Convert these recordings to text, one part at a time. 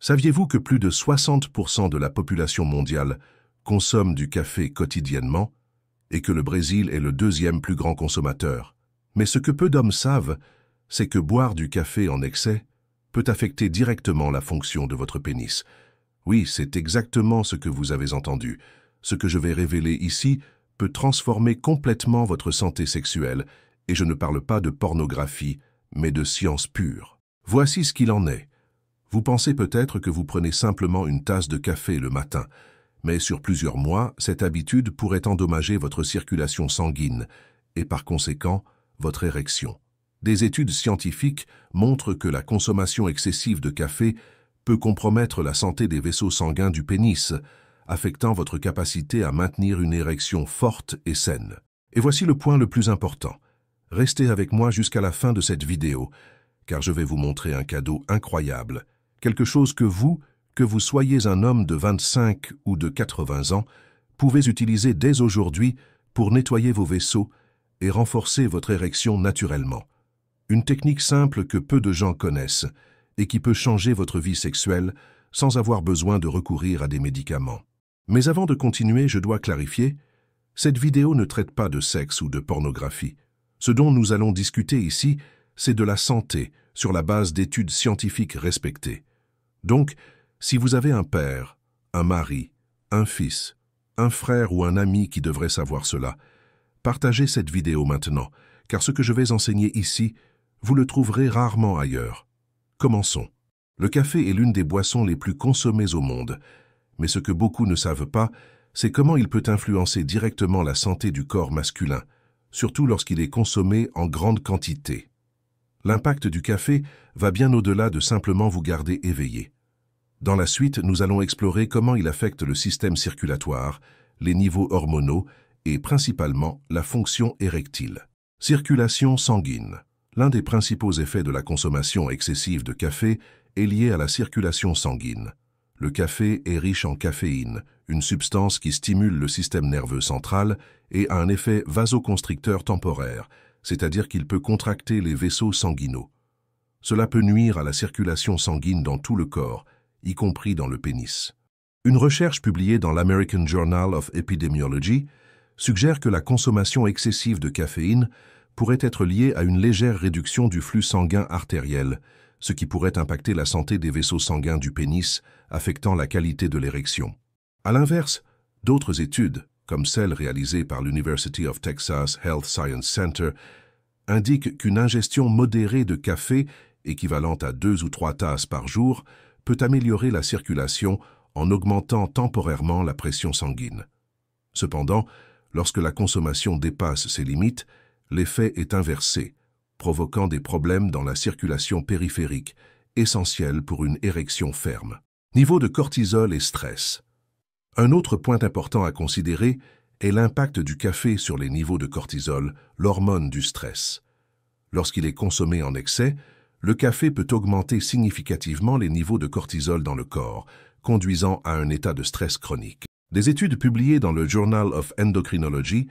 Saviez-vous que plus de 60% de la population mondiale consomme du café quotidiennement et que le Brésil est le deuxième plus grand consommateur? Mais ce que peu d'hommes savent, c'est que boire du café en excès peut affecter directement la fonction de votre pénis. Oui, c'est exactement ce que vous avez entendu. Ce que je vais révéler ici peut transformer complètement votre santé sexuelle, et je ne parle pas de pornographie, mais de science pure. Voici ce qu'il en est. Vous pensez peut-être que vous prenez simplement une tasse de café le matin, mais sur plusieurs mois, cette habitude pourrait endommager votre circulation sanguine et par conséquent, votre érection. Des études scientifiques montrent que la consommation excessive de café peut compromettre la santé des vaisseaux sanguins du pénis, affectant votre capacité à maintenir une érection forte et saine. Et voici le point le plus important. Restez avec moi jusqu'à la fin de cette vidéo, car je vais vous montrer un cadeau incroyable, quelque chose que vous soyez un homme de 25 ou de 80 ans, pouvez utiliser dès aujourd'hui pour nettoyer vos vaisseaux et renforcer votre érection naturellement. Une technique simple que peu de gens connaissent et qui peut changer votre vie sexuelle sans avoir besoin de recourir à des médicaments. Mais avant de continuer, je dois clarifier, cette vidéo ne traite pas de sexe ou de pornographie. Ce dont nous allons discuter ici, c'est de la santé sur la base d'études scientifiques respectées. Donc, si vous avez un père, un mari, un fils, un frère ou un ami qui devrait savoir cela, partagez cette vidéo maintenant, car ce que je vais enseigner ici, vous le trouverez rarement ailleurs. Commençons. Le café est l'une des boissons les plus consommées au monde, mais ce que beaucoup ne savent pas, c'est comment il peut influencer directement la santé du corps masculin, surtout lorsqu'il est consommé en grande quantité. L'impact du café va bien au-delà de simplement vous garder éveillé. Dans la suite, nous allons explorer comment il affecte le système circulatoire, les niveaux hormonaux et principalement la fonction érectile. Circulation sanguine. L'un des principaux effets de la consommation excessive de café est lié à la circulation sanguine. Le café est riche en caféine, une substance qui stimule le système nerveux central et a un effet vasoconstricteur temporaire, c'est-à-dire qu'il peut contracter les vaisseaux sanguinaux. Cela peut nuire à la circulation sanguine dans tout le corps, y compris dans le pénis. Une recherche publiée dans l'American Journal of Epidemiology suggère que la consommation excessive de caféine pourrait être liée à une légère réduction du flux sanguin artériel, ce qui pourrait impacter la santé des vaisseaux sanguins du pénis, affectant la qualité de l'érection. À l'inverse, d'autres études, comme celle réalisée par l'University of Texas Health Science Center, indiquent qu'une ingestion modérée de café, équivalente à 2 ou 3 tasses par jour, peut améliorer la circulation en augmentant temporairement la pression sanguine. Cependant, lorsque la consommation dépasse ses limites, l'effet est inversé, provoquant des problèmes dans la circulation périphérique, essentiels pour une érection ferme. Niveau de cortisol et stress. Un autre point important à considérer est l'impact du café sur les niveaux de cortisol, l'hormone du stress. Lorsqu'il est consommé en excès, le café peut augmenter significativement les niveaux de cortisol dans le corps, conduisant à un état de stress chronique. Des études publiées dans le Journal of Endocrinology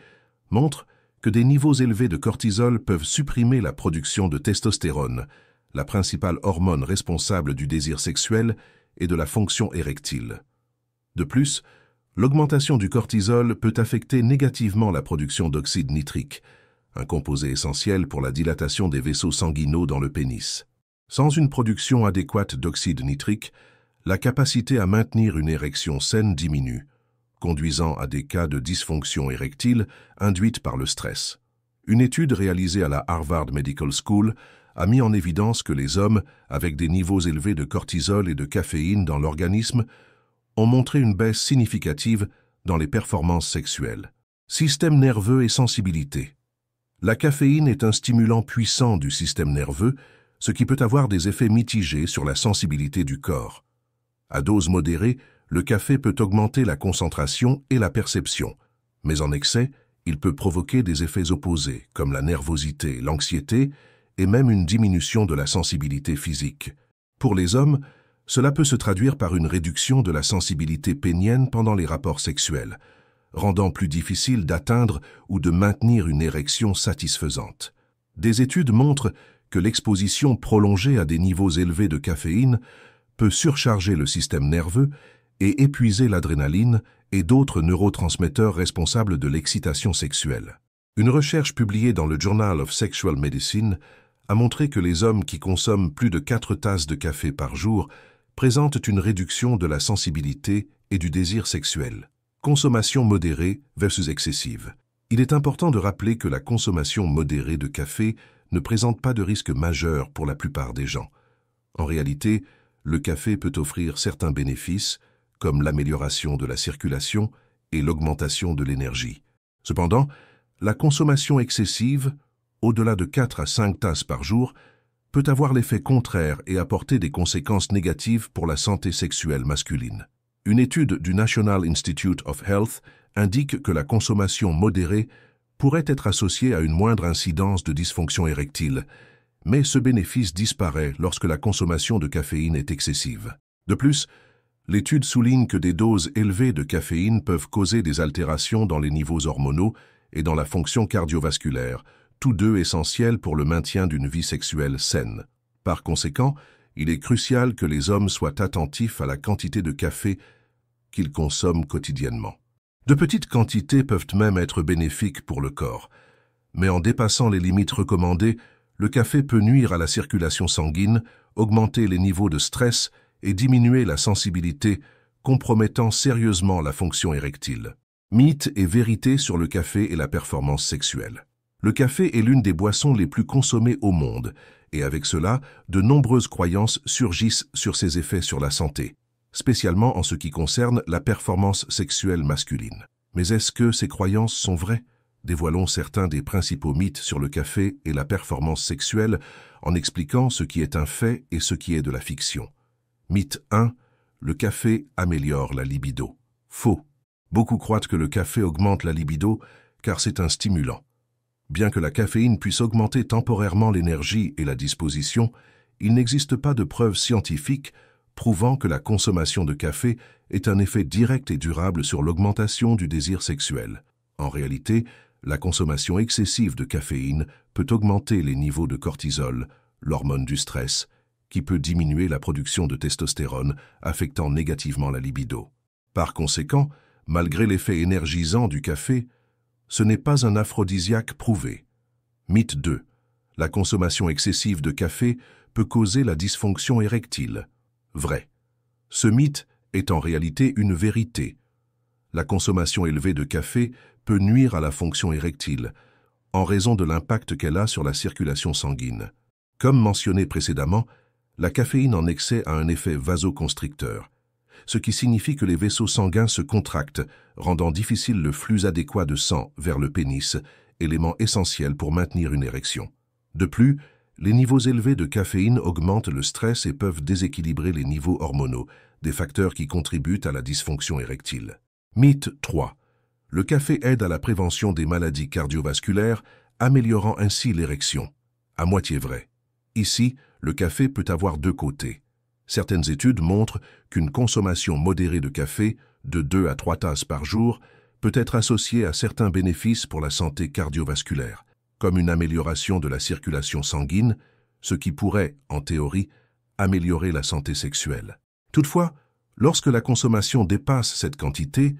montrent que des niveaux élevés de cortisol peuvent supprimer la production de testostérone, la principale hormone responsable du désir sexuel et de la fonction érectile. De plus, l'augmentation du cortisol peut affecter négativement la production d'oxyde nitrique, un composé essentiel pour la dilatation des vaisseaux sanguinaux dans le pénis. Sans une production adéquate d'oxyde nitrique, la capacité à maintenir une érection saine diminue, conduisant à des cas de dysfonction érectile induite par le stress. Une étude réalisée à la Harvard Medical School a mis en évidence que les hommes, avec des niveaux élevés de cortisol et de caféine dans l'organisme, ont montré une baisse significative dans les performances sexuelles. Système nerveux et sensibilité. La caféine est un stimulant puissant du système nerveux, ce qui peut avoir des effets mitigés sur la sensibilité du corps. À dose modérée, le café peut augmenter la concentration et la perception, mais en excès, il peut provoquer des effets opposés, comme la nervosité, l'anxiété et même une diminution de la sensibilité physique. Pour les hommes, cela peut se traduire par une réduction de la sensibilité pénienne pendant les rapports sexuels, rendant plus difficile d'atteindre ou de maintenir une érection satisfaisante. Des études montrent que l'exposition prolongée à des niveaux élevés de caféine peut surcharger le système nerveux et épuiser l'adrénaline et d'autres neurotransmetteurs responsables de l'excitation sexuelle. Une recherche publiée dans le Journal of Sexual Medicine a montré que les hommes qui consomment plus de 4 tasses de café par jour présentent une réduction de la sensibilité et du désir sexuel. Consommation modérée versus excessive. Il est important de rappeler que la consommation modérée de café ne présente pas de risque majeur pour la plupart des gens. En réalité, le café peut offrir certains bénéfices, comme l'amélioration de la circulation et l'augmentation de l'énergie. Cependant, la consommation excessive, au-delà de 4 à 5 tasses par jour, peut avoir l'effet contraire et apporter des conséquences négatives pour la santé sexuelle masculine. Une étude du National Institute of Health indique que la consommation modérée pourrait être associée à une moindre incidence de dysfonction érectile, mais ce bénéfice disparaît lorsque la consommation de caféine est excessive. De plus, l'étude souligne que des doses élevées de caféine peuvent causer des altérations dans les niveaux hormonaux et dans la fonction cardiovasculaire, tous deux essentiels pour le maintien d'une vie sexuelle saine. Par conséquent, il est crucial que les hommes soient attentifs à la quantité de café qu'ils consomment quotidiennement. De petites quantités peuvent même être bénéfiques pour le corps, mais en dépassant les limites recommandées, le café peut nuire à la circulation sanguine, augmenter les niveaux de stress et diminuer la sensibilité, compromettant sérieusement la fonction érectile. Mythes et vérités sur le café et la performance sexuelle. Le café est l'une des boissons les plus consommées au monde, et avec cela, de nombreuses croyances surgissent sur ses effets sur la santé, spécialement en ce qui concerne la performance sexuelle masculine. Mais est-ce que ces croyances sont vraies? Dévoilons certains des principaux mythes sur le café et la performance sexuelle en expliquant ce qui est un fait et ce qui est de la fiction. Mythe 1. Le café améliore la libido. Faux. Beaucoup croient que le café augmente la libido car c'est un stimulant. Bien que la caféine puisse augmenter temporairement l'énergie et la disposition, il n'existe pas de preuves scientifiques prouvant que la consommation de café ait un effet direct et durable sur l'augmentation du désir sexuel. En réalité, la consommation excessive de caféine peut augmenter les niveaux de cortisol, l'hormone du stress, qui peut diminuer la production de testostérone, affectant négativement la libido. Par conséquent, malgré l'effet énergisant du café, ce n'est pas un aphrodisiaque prouvé. Mythe 2. La consommation excessive de café peut causer la dysfonction érectile. Vrai. Ce mythe est en réalité une vérité. La consommation élevée de café peut nuire à la fonction érectile, en raison de l'impact qu'elle a sur la circulation sanguine. Comme mentionné précédemment, la caféine en excès a un effet vasoconstricteur, ce qui signifie que les vaisseaux sanguins se contractent, rendant difficile le flux adéquat de sang vers le pénis, élément essentiel pour maintenir une érection. De plus, les niveaux élevés de caféine augmentent le stress et peuvent déséquilibrer les niveaux hormonaux, des facteurs qui contribuent à la dysfonction érectile. Mythe 3. Le café aide à la prévention des maladies cardiovasculaires, améliorant ainsi l'érection. À moitié vrai. Ici, le café peut avoir deux côtés. Certaines études montrent qu'une consommation modérée de café, de 2 à 3 tasses par jour, peut être associée à certains bénéfices pour la santé cardiovasculaire, comme une amélioration de la circulation sanguine, ce qui pourrait, en théorie, améliorer la santé sexuelle. Toutefois, lorsque la consommation dépasse cette quantité,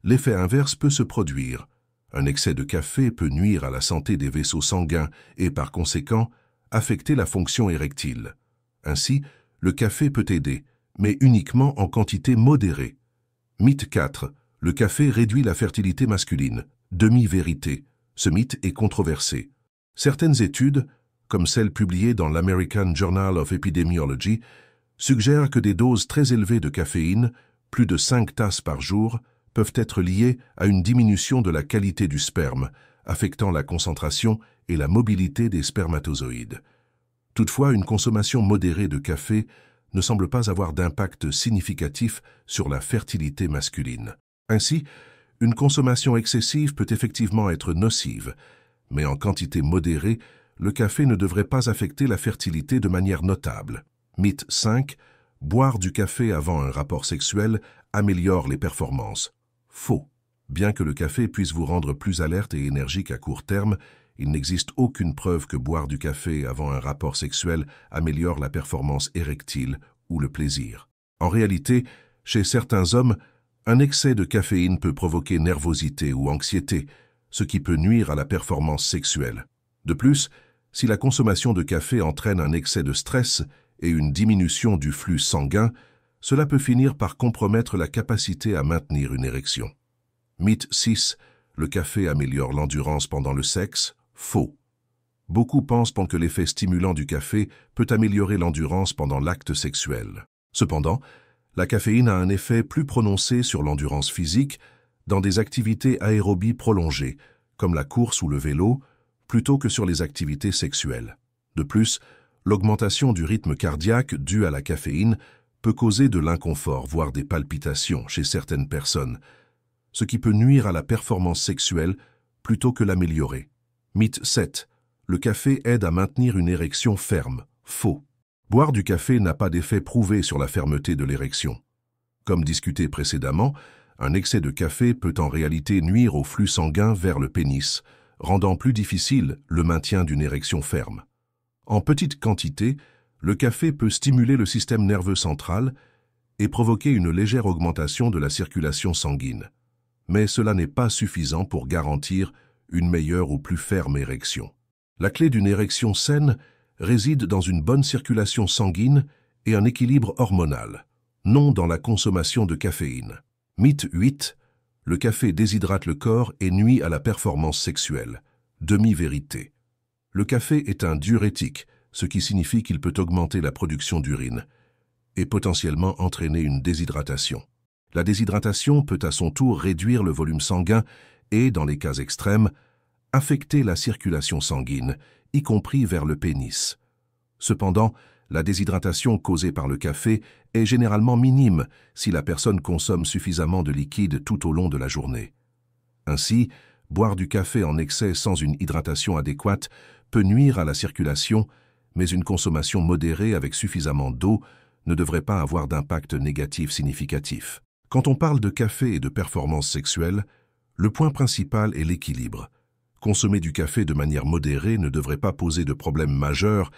l'effet inverse peut se produire. Un excès de café peut nuire à la santé des vaisseaux sanguins et, par conséquent, affecter la fonction érectile. Ainsi, le café peut aider, mais uniquement en quantité modérée. Mythe 4. Le café réduit la fertilité masculine. Demi-vérité. Ce mythe est controversé. Certaines études, comme celle publiée dans l'American Journal of Epidemiology, suggèrent que des doses très élevées de caféine, plus de 5 tasses par jour, peuvent être liées à une diminution de la qualité du sperme, affectant la concentration et la mobilité des spermatozoïdes. Toutefois, une consommation modérée de café ne semble pas avoir d'impact significatif sur la fertilité masculine. Ainsi, une consommation excessive peut effectivement être nocive, mais en quantité modérée, le café ne devrait pas affecter la fertilité de manière notable. Mythe 5. Boire du café avant un rapport sexuel améliore les performances. Faux. Bien que le café puisse vous rendre plus alerte et énergique à court terme, il n'existe aucune preuve que boire du café avant un rapport sexuel améliore la performance érectile ou le plaisir. En réalité, chez certains hommes, un excès de caféine peut provoquer nervosité ou anxiété, ce qui peut nuire à la performance sexuelle. De plus, si la consommation de café entraîne un excès de stress et une diminution du flux sanguin, cela peut finir par compromettre la capacité à maintenir une érection. Mythe 6. Le café améliore l'endurance pendant le sexe. Faux. Beaucoup pensent que l'effet stimulant du café peut améliorer l'endurance pendant l'acte sexuel. Cependant, la caféine a un effet plus prononcé sur l'endurance physique dans des activités aérobies prolongées, comme la course ou le vélo, plutôt que sur les activités sexuelles. De plus, l'augmentation du rythme cardiaque due à la caféine peut causer de l'inconfort, voire des palpitations chez certaines personnes, ce qui peut nuire à la performance sexuelle plutôt que l'améliorer. Mythe 7. Le café aide à maintenir une érection ferme. Faux. Boire du café n'a pas d'effet prouvé sur la fermeté de l'érection. Comme discuté précédemment, un excès de café peut en réalité nuire au flux sanguin vers le pénis, rendant plus difficile le maintien d'une érection ferme. En petite quantité, le café peut stimuler le système nerveux central et provoquer une légère augmentation de la circulation sanguine. Mais cela n'est pas suffisant pour garantir une meilleure ou plus ferme érection. La clé d'une érection saine réside dans une bonne circulation sanguine et un équilibre hormonal, non dans la consommation de caféine. Mythe 8. Le café déshydrate le corps et nuit à la performance sexuelle. Demi-vérité. Le café est un diurétique, ce qui signifie qu'il peut augmenter la production d'urine et potentiellement entraîner une déshydratation. La déshydratation peut à son tour réduire le volume sanguin et, dans les cas extrêmes, affecter la circulation sanguine, y compris vers le pénis. Cependant, la déshydratation causée par le café est généralement minime si la personne consomme suffisamment de liquide tout au long de la journée. Ainsi, boire du café en excès sans une hydratation adéquate peut nuire à la circulation, mais une consommation modérée avec suffisamment d'eau ne devrait pas avoir d'impact négatif significatif. Quand on parle de café et de performance sexuelle, le point principal est l'équilibre. Consommer du café de manière modérée ne devrait pas poser de problème majeur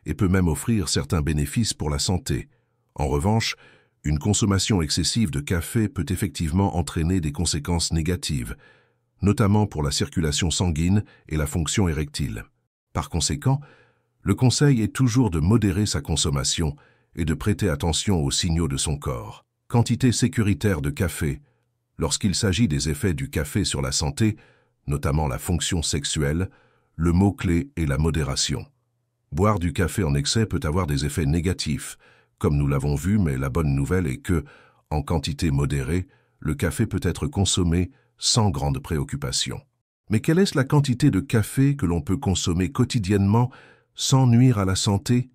et peut même offrir certains bénéfices pour la santé. En revanche, une consommation excessive de café peut effectivement entraîner des conséquences négatives, notamment pour la circulation sanguine et la fonction érectile. Par conséquent, le conseil est toujours de modérer sa consommation et de prêter attention aux signaux de son corps. Quantité sécuritaire de café. Lorsqu'il s'agit des effets du café sur la santé, notamment la fonction sexuelle, le mot-clé est la modération. Boire du café en excès peut avoir des effets négatifs, comme nous l'avons vu, mais la bonne nouvelle est que, en quantité modérée, le café peut être consommé sans grande préoccupation. Mais quelle est la quantité de café que l'on peut consommer quotidiennement sans nuire à la santé,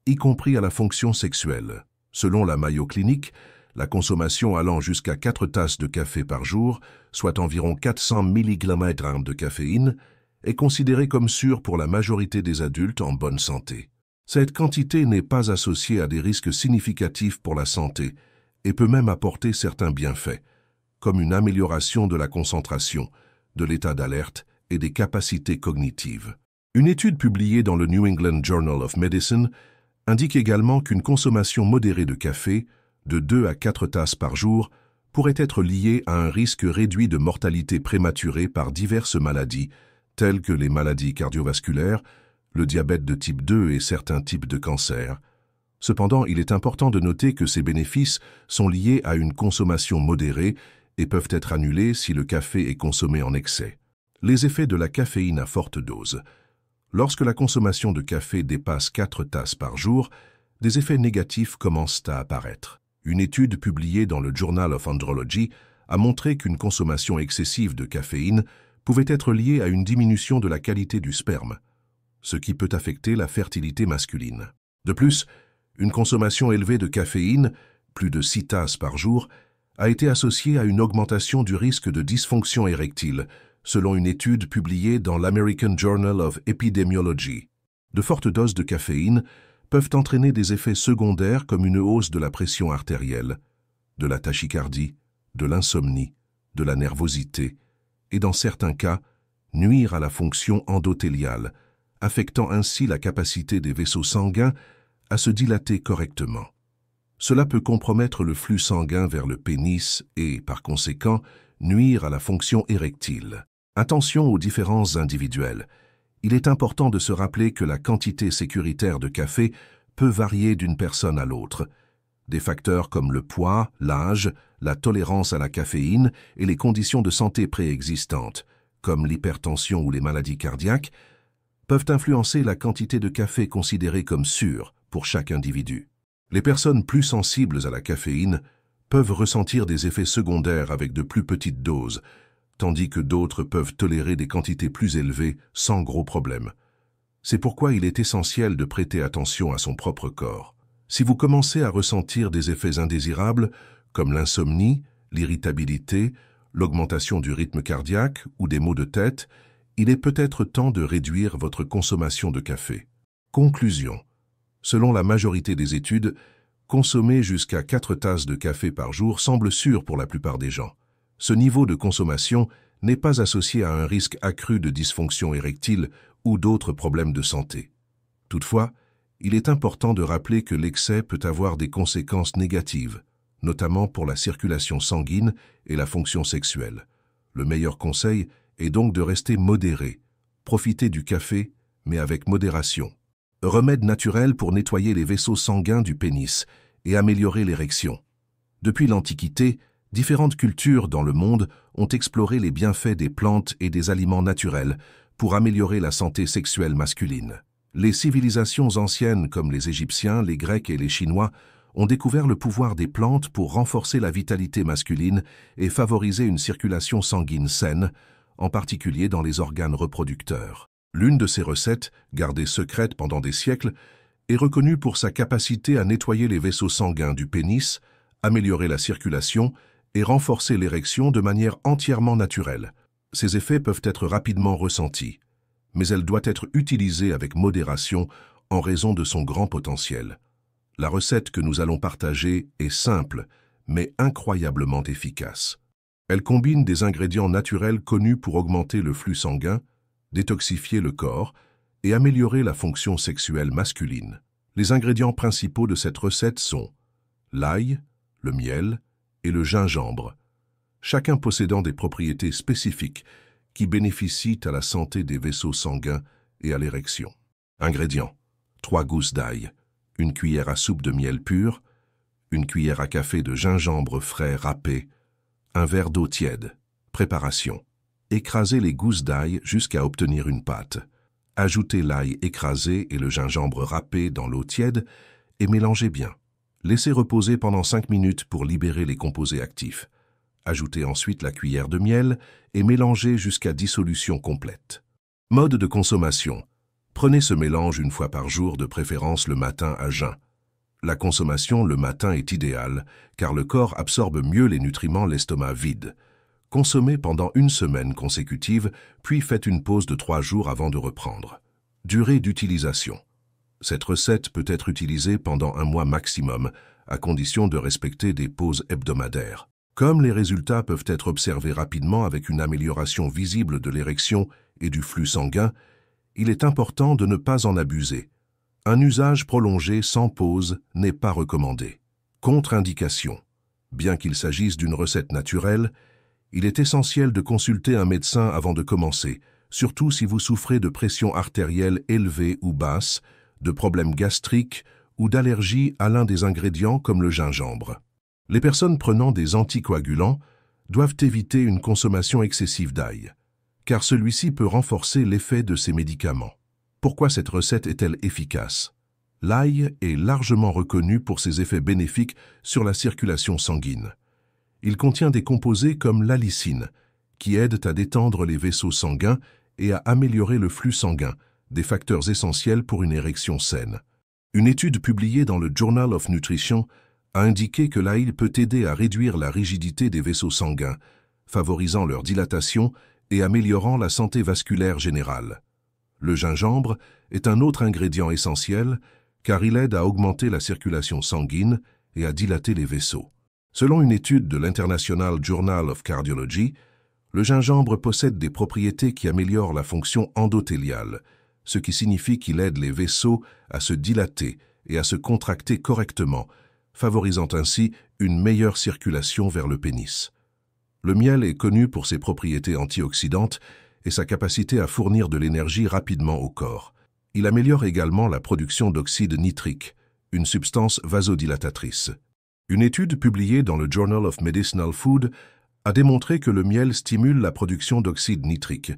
y compris à la fonction sexuelle? Selon la Mayo Clinic, la consommation allant jusqu'à 4 tasses de café par jour, soit environ 400 mg de caféine, est considérée comme sûre pour la majorité des adultes en bonne santé. Cette quantité n'est pas associée à des risques significatifs pour la santé et peut même apporter certains bienfaits, comme une amélioration de la concentration, de l'état d'alerte et des capacités cognitives. Une étude publiée dans le New England Journal of Medicine indique également qu'une consommation modérée de café, de 2 à 4 tasses par jour, pourrait être liée à un risque réduit de mortalité prématurée par diverses maladies, telles que les maladies cardiovasculaires, le diabète de type 2 et certains types de cancers. Cependant, il est important de noter que ces bénéfices sont liés à une consommation modérée et peuvent être annulés si le café est consommé en excès. Les effets de la caféine à forte dose. Lorsque la consommation de café dépasse 4 tasses par jour, des effets négatifs commencent à apparaître. Une étude publiée dans le Journal of Andrology a montré qu'une consommation excessive de caféine pouvait être liée à une diminution de la qualité du sperme, ce qui peut affecter la fertilité masculine. De plus, une consommation élevée de caféine, plus de 6 tasses par jour, a été associée à une augmentation du risque de dysfonction érectile, selon une étude publiée dans l'American Journal of Epidemiology. De fortes doses de caféine peuvent entraîner des effets secondaires comme une hausse de la pression artérielle, de la tachycardie, de l'insomnie, de la nervosité et, dans certains cas, nuire à la fonction endothéliale, affectant ainsi la capacité des vaisseaux sanguins à se dilater correctement. Cela peut compromettre le flux sanguin vers le pénis et, par conséquent, nuire à la fonction érectile. Attention aux différences individuelles. Il est important de se rappeler que la quantité sécuritaire de café peut varier d'une personne à l'autre. Des facteurs comme le poids, l'âge, la tolérance à la caféine et les conditions de santé préexistantes, comme l'hypertension ou les maladies cardiaques, peuvent influencer la quantité de café considérée comme sûre pour chaque individu. Les personnes plus sensibles à la caféine peuvent ressentir des effets secondaires avec de plus petites doses, tandis que d'autres peuvent tolérer des quantités plus élevées sans gros problème. C'est pourquoi il est essentiel de prêter attention à son propre corps. Si vous commencez à ressentir des effets indésirables, comme l'insomnie, l'irritabilité, l'augmentation du rythme cardiaque ou des maux de tête, il est peut-être temps de réduire votre consommation de café. Conclusion. Selon la majorité des études, consommer jusqu'à 4 tasses de café par jour semble sûr pour la plupart des gens. Ce niveau de consommation n'est pas associé à un risque accru de dysfonction érectile ou d'autres problèmes de santé. Toutefois, il est important de rappeler que l'excès peut avoir des conséquences négatives, notamment pour la circulation sanguine et la fonction sexuelle. Le meilleur conseil est donc de rester modéré, profiter du café, mais avec modération. Remède naturel pour nettoyer les vaisseaux sanguins du pénis et améliorer l'érection. Depuis l'Antiquité, différentes cultures dans le monde ont exploré les bienfaits des plantes et des aliments naturels pour améliorer la santé sexuelle masculine. Les civilisations anciennes comme les Égyptiens, les Grecs et les Chinois ont découvert le pouvoir des plantes pour renforcer la vitalité masculine et favoriser une circulation sanguine saine, en particulier dans les organes reproducteurs. L'une de ces recettes, gardée secrète pendant des siècles, est reconnue pour sa capacité à nettoyer les vaisseaux sanguins du pénis, améliorer la circulation et renforcer l'érection de manière entièrement naturelle. Ces effets peuvent être rapidement ressentis, mais elle doit être utilisée avec modération en raison de son grand potentiel. La recette que nous allons partager est simple, mais incroyablement efficace. Elle combine des ingrédients naturels connus pour augmenter le flux sanguin, détoxifier le corps et améliorer la fonction sexuelle masculine. Les ingrédients principaux de cette recette sont l'ail, le miel et le gingembre, chacun possédant des propriétés spécifiques qui bénéficient à la santé des vaisseaux sanguins et à l'érection. Ingrédients: 3 gousses d'ail, 1 cuillère à soupe de miel pur, 1 cuillère à café de gingembre frais râpé, 1 verre d'eau tiède. Préparation: écrasez les gousses d'ail jusqu'à obtenir une pâte. Ajoutez l'ail écrasé et le gingembre râpé dans l'eau tiède et mélangez bien. Laissez reposer pendant 5 minutes pour libérer les composés actifs. Ajoutez ensuite la cuillère de miel et mélangez jusqu'à dissolution complète. Mode de consommation: prenez ce mélange une fois par jour, de préférence le matin à jeun. La consommation le matin est idéale car le corps absorbe mieux les nutriments l'estomac vide. Consommez pendant 1 semaine consécutive, puis faites une pause de 3 jours avant de reprendre. Durée d'utilisation: cette recette peut être utilisée pendant 1 mois maximum, à condition de respecter des pauses hebdomadaires. Comme les résultats peuvent être observés rapidement avec une amélioration visible de l'érection et du flux sanguin, il est important de ne pas en abuser. Un usage prolongé sans pause n'est pas recommandé. Contre-indication: bien qu'il s'agisse d'une recette naturelle, il est essentiel de consulter un médecin avant de commencer, surtout si vous souffrez de pression artérielle élevée ou basse, de problèmes gastriques ou d'allergie à l'un des ingrédients comme le gingembre. Les personnes prenant des anticoagulants doivent éviter une consommation excessive d'ail, car celui-ci peut renforcer l'effet de ces médicaments. Pourquoi cette recette est-elle efficace? L'ail est largement reconnu pour ses effets bénéfiques sur la circulation sanguine. Il contient des composés comme l'allicine, qui aident à détendre les vaisseaux sanguins et à améliorer le flux sanguin, des facteurs essentiels pour une érection saine. Une étude publiée dans le Journal of Nutrition a indiqué que l'ail peut aider à réduire la rigidité des vaisseaux sanguins, favorisant leur dilatation et améliorant la santé vasculaire générale. Le gingembre est un autre ingrédient essentiel car il aide à augmenter la circulation sanguine et à dilater les vaisseaux. Selon une étude de l'International Journal of Cardiology, le gingembre possède des propriétés qui améliorent la fonction endothéliale, ce qui signifie qu'il aide les vaisseaux à se dilater et à se contracter correctement, favorisant ainsi une meilleure circulation vers le pénis. Le miel est connu pour ses propriétés antioxydantes et sa capacité à fournir de l'énergie rapidement au corps. Il améliore également la production d'oxyde nitrique, une substance vasodilatatrice. Une étude publiée dans le Journal of Medicinal Food a démontré que le miel stimule la production d'oxyde nitrique,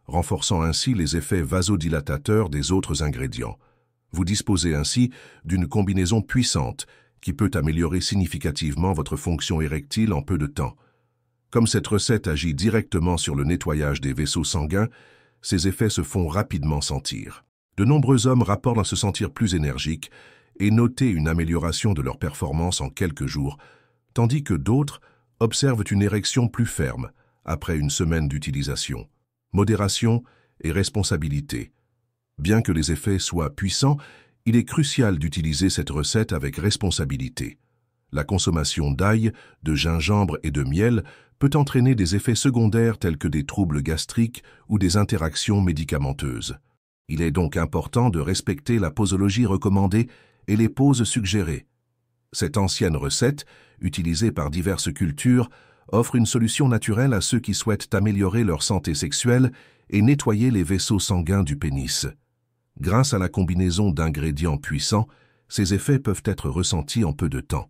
renforçant ainsi les effets vasodilatateurs des autres ingrédients. Vous disposez ainsi d'une combinaison puissante qui peut améliorer significativement votre fonction érectile en peu de temps. Comme cette recette agit directement sur le nettoyage des vaisseaux sanguins, ces effets se font rapidement sentir. De nombreux hommes rapportent se sentir plus énergiques et noter une amélioration de leur performance en quelques jours, tandis que d'autres observent une érection plus ferme après une semaine d'utilisation. Modération et responsabilité. Bien que les effets soient puissants, il est crucial d'utiliser cette recette avec responsabilité. La consommation d'ail, de gingembre et de miel peut entraîner des effets secondaires tels que des troubles gastriques ou des interactions médicamenteuses. Il est donc important de respecter la posologie recommandée et les poses suggérées. Cette ancienne recette, utilisée par diverses cultures, offre une solution naturelle à ceux qui souhaitent améliorer leur santé sexuelle et nettoyer les vaisseaux sanguins du pénis. Grâce à la combinaison d'ingrédients puissants, ces effets peuvent être ressentis en peu de temps.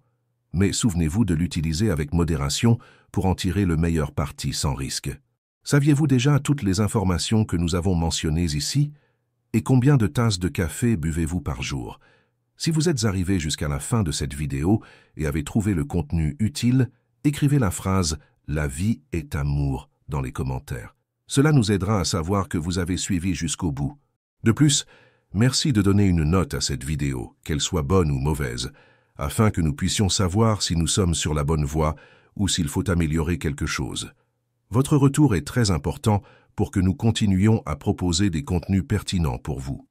Mais souvenez-vous de l'utiliser avec modération pour en tirer le meilleur parti sans risque. Saviez-vous déjà toutes les informations que nous avons mentionnées ici? Et combien de tasses de café buvez-vous par jour? Si vous êtes arrivé jusqu'à la fin de cette vidéo et avez trouvé le contenu utile, écrivez la phrase « La vie est amour » dans les commentaires. Cela nous aidera à savoir que vous avez suivi jusqu'au bout. De plus, merci de donner une note à cette vidéo, qu'elle soit bonne ou mauvaise, afin que nous puissions savoir si nous sommes sur la bonne voie ou s'il faut améliorer quelque chose. Votre retour est très important pour que nous continuions à proposer des contenus pertinents pour vous.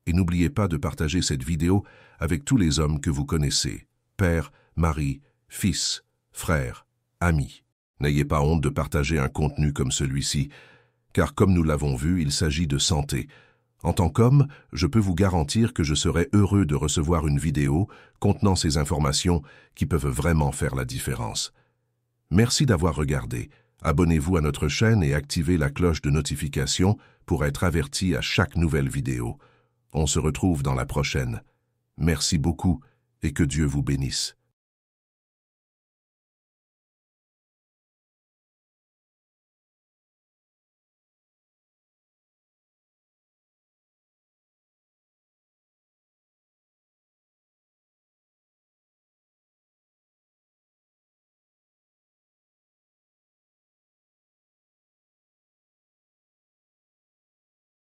Et n'oubliez pas de partager cette vidéo avec tous les hommes que vous connaissez, père, mari, fils, frère, amis. N'ayez pas honte de partager un contenu comme celui-ci, car comme nous l'avons vu, il s'agit de santé. En tant qu'homme, je peux vous garantir que je serai heureux de recevoir une vidéo contenant ces informations qui peuvent vraiment faire la différence. Merci d'avoir regardé. Abonnez-vous à notre chaîne et activez la cloche de notification pour être averti à chaque nouvelle vidéo. On se retrouve dans la prochaine. Merci beaucoup et que Dieu vous bénisse.